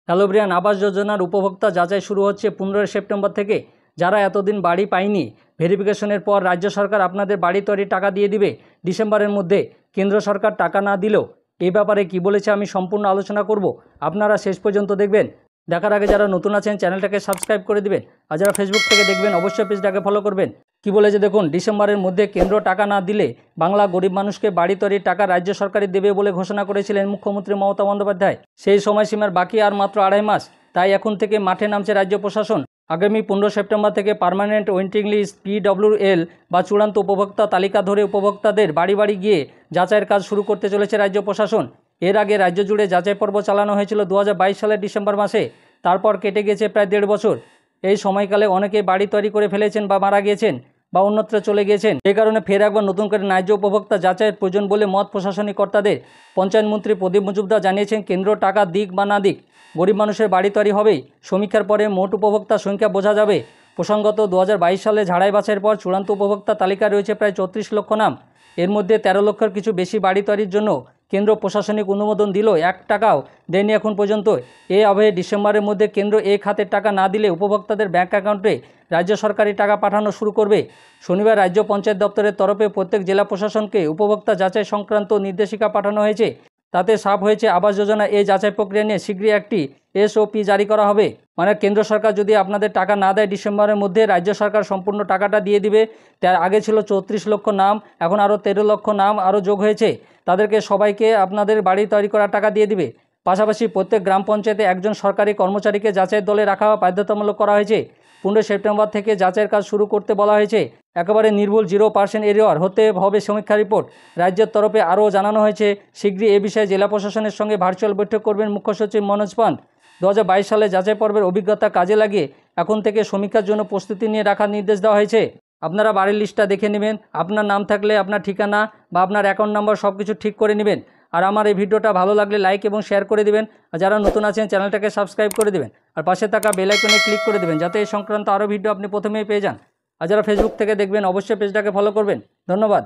Hello Brian, আবাস যোজনার উপভোক্তা যাচাই শুরু হচ্ছে 15 সেপ্টেম্বর থেকে। যারা এতদিন বাড়ি পায়নি, ভেরিফিকেশনের পর রাজ্য সরকার আপনাদের বাড়ি তৈরির টাকা দিয়ে দিবে ডিসেম্বরের মধ্যে। কেন্দ্র সরকার টাকা না দিলেও এই ব্যাপারে কি বলেছে আমি সম্পূর্ণ আলোচনা করব, আপনারা শেষ পর্যন্ত দেখবেন। দেখার আগে যারা নতুন আছেন চ্যানেলটাকে সাবস্ক্রাইব করে দিবেন, আর যারা ফেসবুক থেকে দেখবেন অবশ্যই পেজটাকে ফলো করবেন। কি বলেছে দেখুন, ডিসেম্বরের মধ্যে কেন্দ্র টাকা না দিলে বাংলা গরিব মানুষকে বাড়ি তৈরির টাকা রাজ্য সরকারই দেবে বলে ঘোষণা করেছিলেন মুখ্যমন্ত্রী মমতা বন্দ্যোপাধ্যায়। সেই সময়সীমার বাকি আর মাত্র 2.5 মাস, তাই এখন থেকে মাঠে নামছে রাজ্য প্রশাসন। আগামী 15 সেপ্টেম্বর থেকে পার্মানেন্ট ওয়েটিং লিস্ট PWL বা চূড়ান্ত উপভোক্তা তালিকা ধরে উপভোক্তাদের বাড়ি বাড়ি গিয়ে যাচাইয়ের কাজ শুরু করতে চলেছে রাজ্য প্রশাসন। এর আগে রাজ্য জুড়ে যাচাই পর্ব চালানো হয়েছিল 2022 সালের ডিসেম্বর মাসে। তারপর কেটে গেছে প্রায় 1.5 বছর। এই সময়কালে অনেকে বাড়ি তৈরি করে ফেলেছেন বা মারা গিয়েছেন বা অন্যত্র চলে গিয়েছেন। এই কারণে ফের একবার নতুন করে ন্যায্য উপভোক্তা যাচাইয়ের প্রয়োজন বলে মত প্রশাসনিক কর্তাদের। পঞ্চায়েত মন্ত্রী প্রদীপ মজুমদার জানিয়েছেন, কেন্দ্র টাকা দিক বা না দিক, গরিব মানুষের বাড়ি তৈরি হবেই। সমীক্ষার পরে মোট উপভোক্তার সংখ্যা বোঝা যাবে। প্রসঙ্গত 2022 সালে ঝাড়াই বাছাইয়ের পর চূড়ান্ত উপভোক্তা তালিকায় রয়েছে প্রায় 34 লক্ষ নাম। এর মধ্যে 13 লক্ষের কিছু বেশি বাড়ি তৈরির জন্য কেন্দ্র প্রশাসনিক অনুমোদন দিল, 1 টাকাও দেয়নি এখন পর্যন্ত। এই আবহে ডিসেম্বরের মধ্যে কেন্দ্র এই খাতের টাকা না দিলে উপভোক্তাদের ব্যাংক অ্যাকাউন্টে রাজ্য সরকারি টাকা পাঠানো শুরু করবে। শনিবার রাজ্য পঞ্চায়েত দপ্তরের তরফে প্রত্যেক জেলা প্রশাসনকে উপভোক্তা যাচাই সংক্রান্ত নির্দেশিকা পাঠানো হয়েছে। তাতে সাফ হয়েছে, আবাস যোজনা এই যাচাই প্রক্রিয়া নিয়ে শীঘ্রই একটি SOP জারি করা হবে। মানে কেন্দ্র সরকার যদি আপনাদের টাকা না দেয় ডিসেম্বরের মধ্যে, রাজ্য সরকার সম্পূর্ণ টাকাটা দিয়ে দিবে। তার আগে ছিল 34 লক্ষ নাম, এখন আরও 13 লক্ষ নাম আরও যোগ হয়েছে। তাদেরকে সবাইকে আপনাদের বাড়ি তৈরি করার টাকা দিয়ে দিবে। পাশাপাশি প্রত্যেক গ্রাম পঞ্চায়েতে একজন সরকারি কর্মচারীকে যাচাইয়ের দলে রাখা বাধ্যতামূলক করা হয়েছে। 15 সেপ্টেম্বর থেকে যাচাইয়ের কাজ শুরু করতে বলা হয়েছে। একেবারে নির্ভুল 0% এরিয়র হতে হবে সমীক্ষা রিপোর্ট। রাজ্যের তরফে আরও জানানো হয়েছে, শীঘ্রই এ বিষয়ে জেলা প্রশাসনের সঙ্গে ভার্চুয়াল বৈঠক করবেন মুখ্য সচিব মনোজ পান। 2022 সালে যাচাই পর্বের অভিজ্ঞতা কাজে লাগিয়ে এখন থেকে সমীক্ষার জন্য প্রস্তুতি নিয়ে রাখার নির্দেশ দেওয়া হয়েছে। আপনারা বাড়ির লিস্টটা দেখে নেবেন, আপনার নাম থাকলে আপনার ঠিকানা বা আপনার অ্যাকাউন্ট নাম্বার সব কিছু ঠিক করে নেবেন। আর আমার এই ভিডিওটা ভালো লাগলে লাইক এবং শেয়ার করে দিবেন, আর যারা নতুন আছেন চ্যানেলটাকে সাবস্ক্রাইব করে দিবেন, আর পাশে থাকা বেল আইকনে ক্লিক করে দেবেন যাতে এই সংক্রান্ত আরও ভিডিও আপনি প্রথমেই পেয়ে যান। আর যারা ফেসবুক থেকে দেখবেন অবশ্যই পেজটাকে ফলো করবেন। ধন্যবাদ।